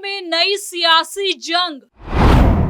में नई सियासी जंग,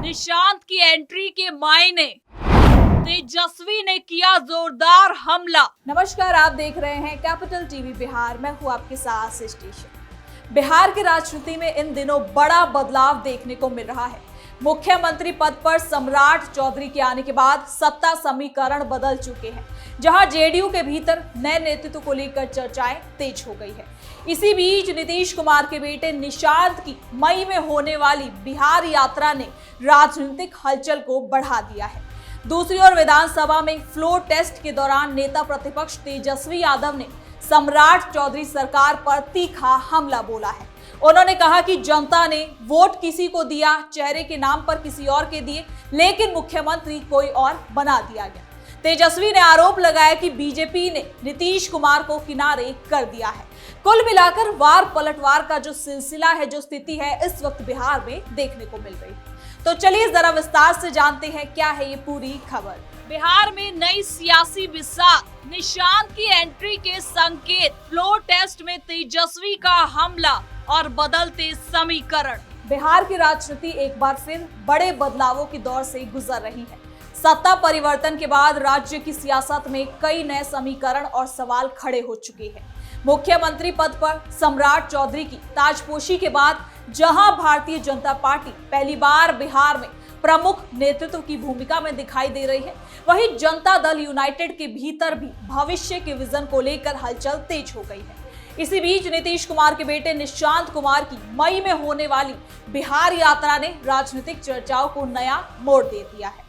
निशांत की एंट्री के मायने, तेजस्वी ने किया जोरदार हमला। नमस्कार, आप देख रहे हैं कैपिटल टीवी बिहार। मैं हूं आपके साथ स्टेशन। बिहार की राजनीति में इन दिनों बड़ा बदलाव देखने को मिल रहा है। मुख्यमंत्री पद पर सम्राट चौधरी के आने के बाद सत्ता समीकरण बदल चुके हैं, जहां जेडीयू के भीतर नए नेतृत्व को लेकर चर्चाएं तेज हो गई है। इसी बीच नीतीश कुमार के बेटे निशांत की मई में होने वाली बिहार यात्रा ने राजनीतिक हलचल को बढ़ा दिया है। दूसरी ओर विधानसभा में फ्लोर टेस्ट के दौरान नेता प्रतिपक्ष तेजस्वी यादव ने सम्राट चौधरी सरकार पर तीखा हमला बोला है। उन्होंने कहा कि जनता ने वोट किसी को दिया, चेहरे के नाम पर किसी और के दिए, लेकिन मुख्यमंत्री कोई और बना दिया गया। तेजस्वी ने आरोप लगाया कि बीजेपी ने नीतीश कुमार को किनारे कर दिया है। कुल मिलाकर वार पलटवार का जो सिलसिला है, जो स्थिति है, इस वक्त बिहार में देखने को मिल रही है। तो चलिए जरा विस्तार से जानते हैं क्या है ये पूरी खबर। बिहार में नई सियासी बिसात, निशांत की एंट्री के संकेत, फ्लोर टेस्ट में तेजस्वी का हमला और बदलते समीकरण। बिहार की राजनीति एक बार फिर बड़े बदलावों के दौर से गुजर रही है। सत्ता परिवर्तन के बाद राज्य की सियासत में कई नए समीकरण और सवाल खड़े हो चुके हैं। मुख्यमंत्री पद पर सम्राट चौधरी की ताजपोशी के बाद जहां भारतीय जनता पार्टी पहली बार बिहार में प्रमुख नेतृत्व की भूमिका में दिखाई दे रही है, वहीं जनता दल यूनाइटेड के भीतर भी भविष्य के विजन को लेकर हलचल तेज हो गई है। इसी बीच नीतीश कुमार के बेटे निशांत कुमार की मई में होने वाली बिहार यात्रा ने राजनीतिक चर्चाओं को नया मोड़ दे दिया है।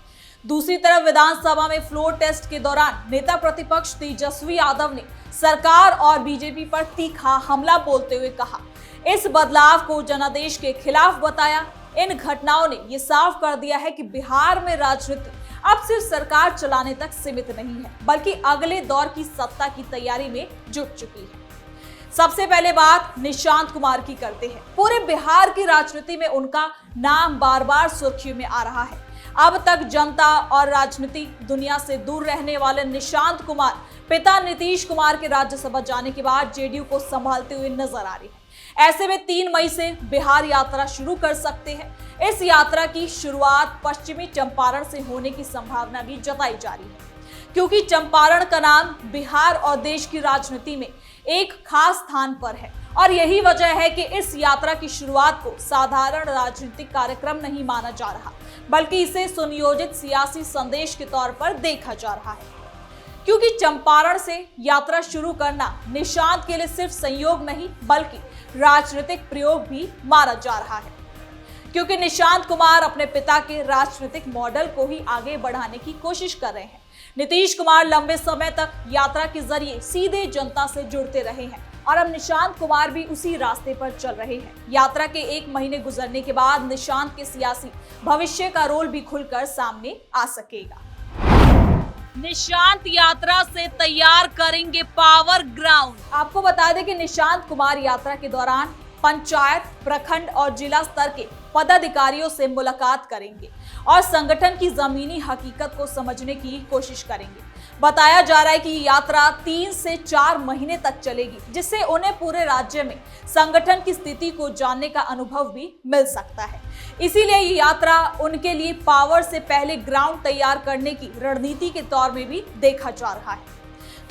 दूसरी तरफ विधानसभा में फ्लोर टेस्ट के दौरान नेता प्रतिपक्ष तेजस्वी यादव ने सरकार और बीजेपी पर तीखा हमला बोलते हुए कहा, इस बदलाव को जनादेश के खिलाफ बताया। इन घटनाओं ने ये साफ कर दिया है कि बिहार में राजनीति अब सिर्फ सरकार चलाने तक सीमित नहीं है, बल्कि अगले दौर की सत्ता की तैयारी में जुट चुकी है। सबसे पहले बात निशांत कुमार की करते हैं। पूरे बिहार की राजनीति में उनका नाम बार बार सुर्खियों में आ रहा है। अब तक जनता और राजनीतिक दुनिया से दूर रहने वाले निशांत कुमार पिता नीतीश कुमार के राज्यसभा जाने के बाद जेडीयू को संभालते हुए नजर आ रहे हैं। ऐसे में 3 मई से बिहार यात्रा शुरू कर सकते हैं। इस यात्रा की शुरुआत पश्चिमी चंपारण से होने की संभावना भी जताई जा रही है, क्योंकि चंपारण का नाम बिहार और देश की राजनीति में एक खास स्थान पर है और यही वजह है कि इस यात्रा की शुरुआत को साधारण राजनीतिक कार्यक्रम नहीं माना जा रहा, बल्कि इसे सुनियोजित सियासी संदेश के तौर पर देखा जा रहा है। क्योंकि चंपारण से यात्रा शुरू करना निशांत के लिए सिर्फ संयोग नहीं, बल्कि राजनीतिक प्रयोग भी माना जा रहा है, क्योंकि निशांत कुमार अपने पिता के राजनीतिक मॉडल को ही आगे बढ़ाने की कोशिश कर रहे हैं। नीतीश कुमार लंबे समय तक यात्रा के जरिए सीधे जनता से जुड़ते रहे हैं और अब निशांत कुमार भी उसी रास्ते पर चल रहे हैं। यात्रा के 1 महीने गुजरने के बाद निशांत के सियासी भविष्य का रोल भी खुलकर सामने आ सकेगा। निशांत यात्रा से तैयार करेंगे पावर ग्राउंड। आपको बता दें कि निशांत कुमार यात्रा के दौरान पंचायत, प्रखंड और जिला स्तर के पदाधिकारियों से मुलाकात करेंगे और संगठन की जमीनी हकीकत को समझने की कोशिश करेंगे। बताया जा रहा है कि यात्रा 3 से 4 महीने तक चलेगी, जिससे उन्हें पूरे राज्य में संगठन की स्थिति को जानने का अनुभव भी मिल सकता है। इसीलिए ये यात्रा उनके लिए पावर से पहले ग्राउंड तैयार करने की रणनीति के तौर में भी देखा जा रहा है।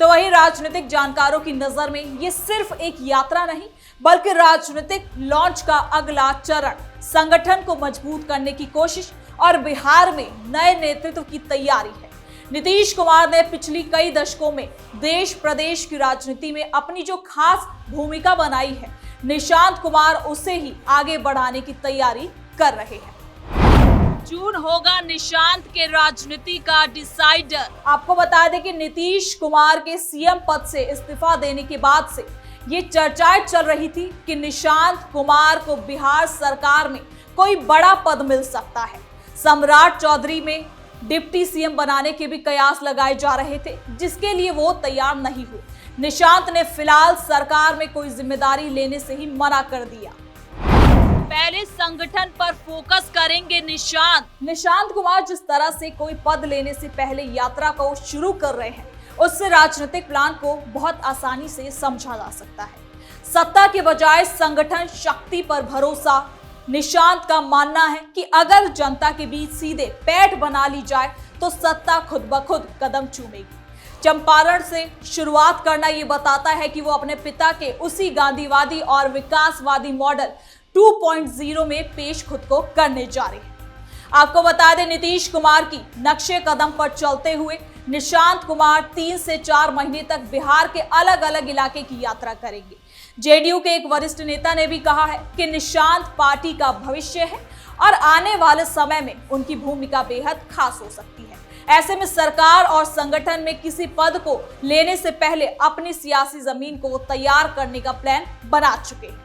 तो वही राजनीतिक जानकारों की नजर में ये सिर्फ एक यात्रा नहीं, बल्कि राजनीतिक लॉन्च का अगला चरण, संगठन को मजबूत करने की कोशिश और बिहार में नए नेतृत्व की तैयारी है। नीतीश कुमार ने पिछली कई दशकों में देश प्रदेश की राजनीति में अपनी जो खास भूमिका बनाई है, निशांत कुमार उसे ही आगे बढ़ाने की तैयारी कर रहे हैं। जून होगा निशांत के राजनीति का डिसाइडर। आपको बता दें कि नीतीश कुमार के सीएम पद से इस्तीफा देने के बाद से ये चर्चाएं चल रही थी कि निशांत कुमार को बिहार सरकार में कोई बड़ा पद मिल सकता है। सम्राट चौधरी में डिप्टी सीएम बनाने के भी कयास लगाए जा रहे थे, जिसके लिए वो तैयार नहीं हुए। निशांत ने फिलहाल सरकार में कोई जिम्मेदारी लेने से ही मना कर दिया। पहले संगठन पर फोकस करेंगे निशांत कुमार जिस तरह से कोई पद लेने से पहले यात्रा को शुरू कर रहे हैं, उससे राजनीतिक प्लान को बहुत आसानी से समझा जा सकता है। सत्ता के बजाय संगठन शक्ति पर भरोसा, निशांत का मानना है कि अगर जनता के बीच सीधे पैठ बना ली जाए तो सत्ता खुद ब खुद कदम चूमेगी। चंपारण से शुरुआत करना ये बताता है कि वो अपने पिता के उसी गांधीवादी और विकासवादी मॉडल 2.0 में पेश खुद को करने जा रहे हैं। आपको बता दें, नीतीश कुमार की नक्शे कदम पर चलते हुए निशांत कुमार 3 से 4 महीने तक बिहार के अलग अलग इलाके की यात्रा करेंगे। जेडीयू के एक वरिष्ठ नेता ने भी कहा है कि निशांत पार्टी का भविष्य है और आने वाले समय में उनकी भूमिका बेहद खास हो सकती है। ऐसे में सरकार और संगठन में किसी पद को लेने से पहले अपनी सियासी जमीन को तैयार करने का प्लान बना चुके हैं।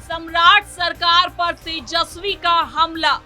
सम्राट सरकार पर तेजस्वी का हमला,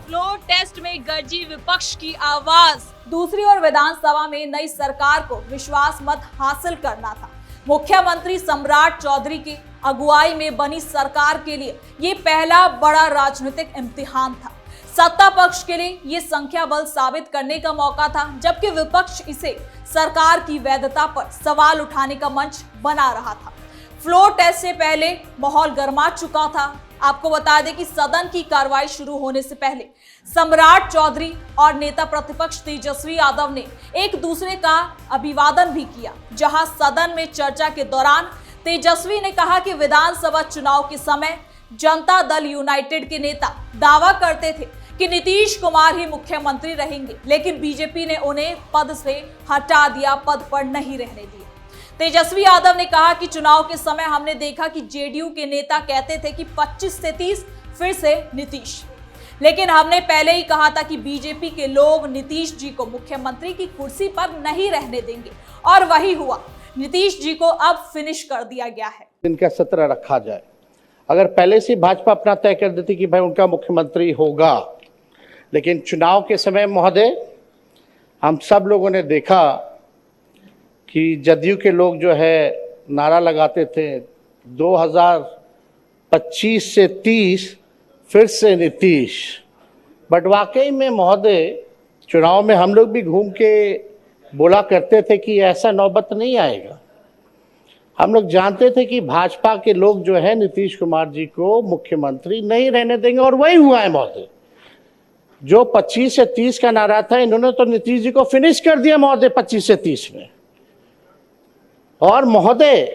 फ्लोर टेस्ट में गरजी विपक्ष की आवाज। दूसरी ओर विधानसभा में नई सरकार को विश्वास मत हासिल करना था। मुख्यमंत्री सम्राट चौधरी की अगुवाई में बनी सरकार के लिए ये पहला बड़ा राजनीतिक इम्तिहान था। सत्ता पक्ष के लिए ये संख्या बल साबित करने का मौका था, जबकि विपक्ष इसे सरकार की वैधता पर सवाल उठाने का मंच बना रहा था। फ्लोर टेस्ट से पहले माहौल गर्मा चुका था। आपको बता दें कि सदन की कार्रवाई शुरू होने से पहले सम्राट चौधरी और नेता प्रतिपक्ष तेजस्वी यादव ने एक दूसरे का अभिवादन भी किया। जहां सदन में चर्चा के दौरान तेजस्वी ने कहा कि विधानसभा चुनाव के समय जनता दल यूनाइटेड के नेता दावा करते थे कि नीतीश कुमार ही मुख्यमंत्री रहेंगे, लेकिन बीजेपी ने उन्हें पद से हटा दिया, पद पर नहीं रहने दिया। तेजस्वी यादव ने कहा कि चुनाव के समय हमने देखा कि जेडीयू के नेता कहते थे कि 25 से 30 फिर से नीतीश, लेकिन हमने पहले ही कहा था कि बीजेपी के लोग नीतीश जी को मुख्यमंत्री की कुर्सी पर नहीं रहने देंगे, और वही हुआ। नीतीश जी को अब फिनिश कर दिया गया है। इनका सत्र रखा जाए। अगर पहले से भाजपा अपना तय कर देती कि भाई उनका मुख्यमंत्री होगा, लेकिन चुनाव के समय महोदय हम सब लोगों ने देखा कि जदयू के लोग जो है नारा लगाते थे 2025 से 30 फिर से नीतीश। बट वाकई में महोदय चुनाव में हम लोग भी घूम के बोला करते थे कि ऐसा नौबत नहीं आएगा। हम लोग जानते थे कि भाजपा के लोग जो है नीतीश कुमार जी को मुख्यमंत्री नहीं रहने देंगे, और वही हुआ है महोदय। जो 25 से 30 का नारा था, इन्होंने तो नीतीश जी को फिनिश कर दिया महोदय 25 से 30 में। और महोदय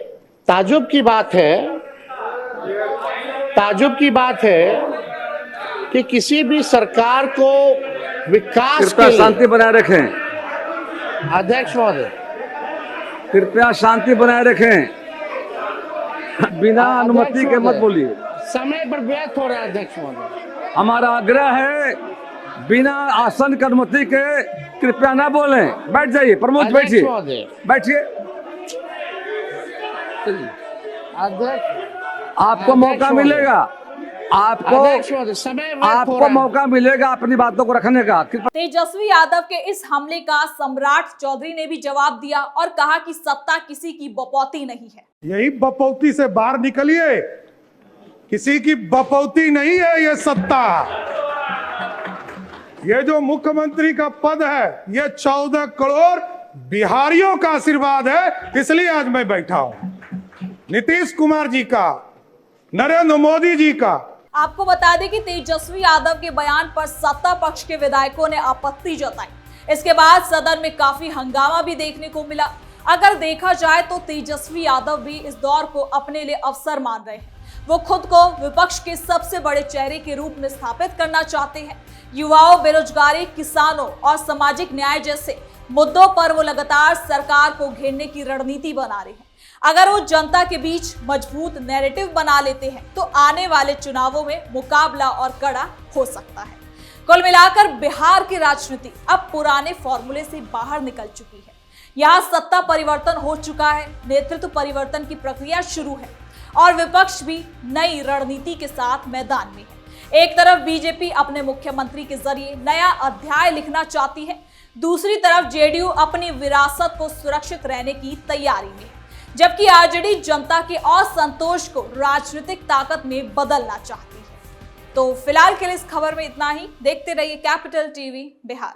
ताजुब की बात है कि किसी भी सरकार को विकास के शांति बनाए रखें। अध्यक्ष महोदय कृपया शांति बनाए रखें, बिना अनुमति के मत बोलिए। समय पर व्यर्थ हो रहा है अध्यक्ष महोदय। हमारा आग्रह है बिना आसन की अनुमति के कृपया ना बोलें। बैठ जाइए प्रमोद, बैठिए बैठिए। आपको मौका मिलेगा, आपको मौका मिलेगा अपनी बातों को रखने का। तेजस्वी यादव के इस हमले का सम्राट चौधरी ने भी जवाब दिया और कहा कि सत्ता किसी की बपौती नहीं है। यही बपौती से बाहर निकलिए, किसी की बपौती नहीं है ये सत्ता। ये जो मुख्यमंत्री का पद है, ये 14 करोड़ बिहारियों का आशीर्वाद है, इसलिए आज मैं बैठा हूं। नीतीश कुमार जी का, नरेंद्र मोदी जी का। आपको बता दें कि तेजस्वी यादव के बयान पर सत्ता पक्ष के विधायकों ने आपत्ति जताई। इसके बाद सदन में काफी हंगामा भी देखने को मिला। अगर देखा जाए तो तेजस्वी यादव भी इस दौर को अपने लिए अवसर मान रहे हैं। वो खुद को विपक्ष के सबसे बड़े चेहरे के रूप में स्थापित करना चाहते हैं। युवाओं, बेरोजगारी, किसानों और सामाजिक न्याय जैसे मुद्दों पर वो लगातार सरकार को घेरने की रणनीति बना रहे हैं। अगर वो जनता के बीच मजबूत नैरेटिव बना लेते हैं तो आने वाले चुनावों में मुकाबला और कड़ा हो सकता है। कुल मिलाकर बिहार की राजनीति अब पुराने फॉर्मूले से बाहर निकल चुकी है। यहाँ सत्ता परिवर्तन हो चुका है, नेतृत्व परिवर्तन की प्रक्रिया शुरू है और विपक्ष भी नई रणनीति के साथ मैदान में है। एक तरफ बीजेपी अपने मुख्यमंत्री के जरिए नया अध्याय लिखना चाहती है, दूसरी तरफ जेडीयू अपनी विरासत को सुरक्षित रहने की तैयारी में है, जबकि आरजेडी जनता के असंतोष को राजनीतिक ताकत में बदलना चाहती है। तो फिलहाल के लिए इस खबर में इतना ही। देखते रहिए कैपिटल टीवी बिहार।